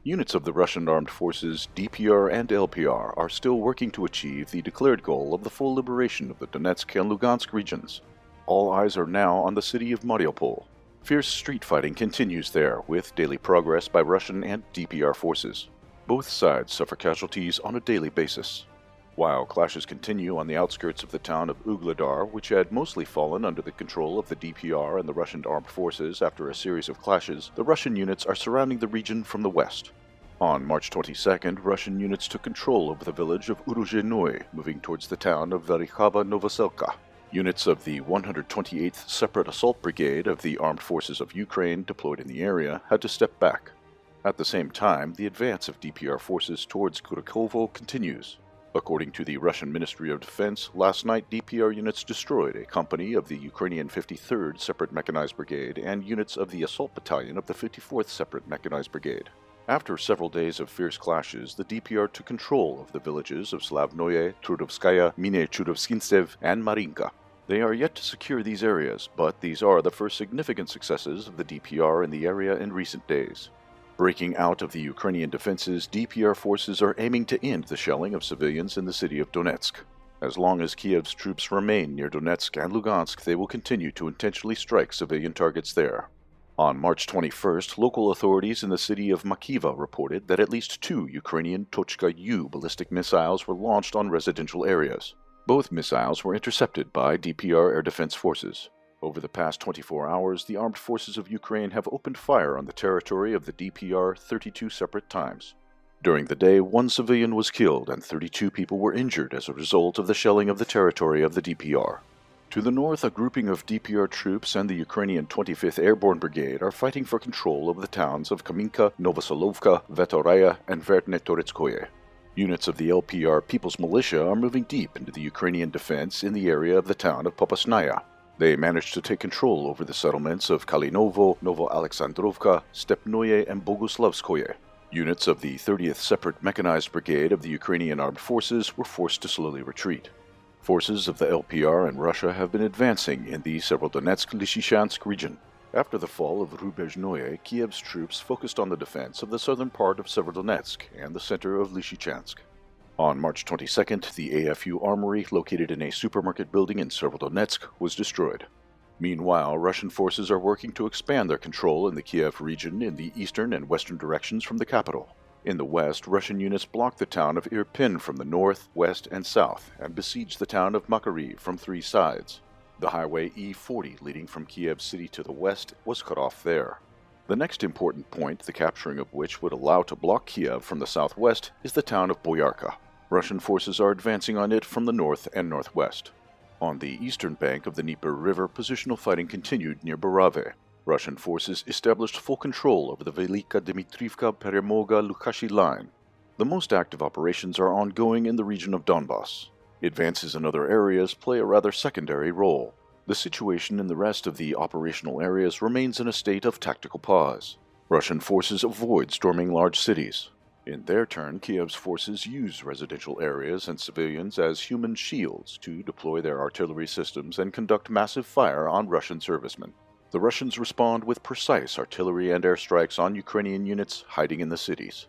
Units of the Russian armed forces DPR and LPR are still working to achieve the declared goal of the full liberation of the Donetsk and Lugansk regions. All eyes are now on the city of Mariupol. Fierce street fighting continues there, with daily progress by Russian and DPR forces. Both sides suffer casualties on a daily basis. While clashes continue on the outskirts of the town of Ugledar, which had mostly fallen under the control of the DPR and the Russian armed forces after a series of clashes, the Russian units are surrounding the region from the west. On March 22nd, Russian units took control over the village of Urozhainoe, moving towards the town of Velikaya Novoselka. Units of the 128th Separate Assault Brigade of the Armed Forces of Ukraine deployed in the area had to step back. At the same time, the advance of DPR forces towards Kurakovo continues. According to the Russian Ministry of Defense, last night DPR units destroyed a company of the Ukrainian 53rd Separate Mechanized Brigade and units of the Assault Battalion of the 54th Separate Mechanized Brigade. After several days of fierce clashes, the DPR took control of the villages of Slavnoye, Trudovskaya, Mine Chudovskinstev, and Marinka. They are yet to secure these areas, but these are the first significant successes of the DPR in the area in recent days. Breaking out of the Ukrainian defenses, DPR forces are aiming to end the shelling of civilians in the city of Donetsk. As long as Kiev's troops remain near Donetsk and Lugansk, they will continue to intentionally strike civilian targets there. On March 21st, local authorities in the city of Makiva reported that at least 2 Ukrainian Tochka-U ballistic missiles were launched on residential areas. Both missiles were intercepted by DPR air defense forces. Over the past 24 hours, the armed forces of Ukraine have opened fire on the territory of the DPR 32 separate times. During the day, 1 civilian was killed and 32 people were injured as a result of the shelling of the territory of the DPR. To the north, a grouping of DPR troops and the Ukrainian 25th Airborne Brigade are fighting for control of the towns of Kaminka, Novosolovka, Vetoraya, and Vertne Toretskoye. Units of the LPR People's Militia are moving deep into the Ukrainian defense in the area of the town of Popasnaya. They managed to take control over the settlements of Kalinovo, Novoalexandrovka, Stepnoye, and Boguslavskoye. Units of the 30th Separate Mechanized Brigade of the Ukrainian Armed Forces were forced to slowly retreat. Forces of the LPR and Russia have been advancing in the Severodonetsk-Lysychansk region. After the fall of Urozhainoe, Kiev's troops focused on the defense of the southern part of Severodonetsk and the center of Lysychansk. On March 22nd, the AFU armory, located in a supermarket building in Severodonetsk, was destroyed. Meanwhile, Russian forces are working to expand their control in the Kiev region in the eastern and western directions from the capital. In the west, Russian units blocked the town of Irpin from the north, west, and south, and besieged the town of Makariv from 3 sides. The highway E40 leading from Kiev city to the west was cut off there. The next important point, the capturing of which would allow to block Kiev from the southwest, is the town of Boyarka. Russian forces are advancing on it from the north and northwest. On the eastern bank of the Dnieper River, positional fighting continued near Borave. Russian forces established full control over the Velika Dmitrivka-Peremoga-Lukashi line. The most active operations are ongoing in the region of Donbas. Advances in other areas play a rather secondary role. The situation in the rest of the operational areas remains in a state of tactical pause. Russian forces avoid storming large cities. In their turn, Kiev's forces use residential areas and civilians as human shields to deploy their artillery systems and conduct massive fire on Russian servicemen. The Russians respond with precise artillery and airstrikes on Ukrainian units hiding in the cities.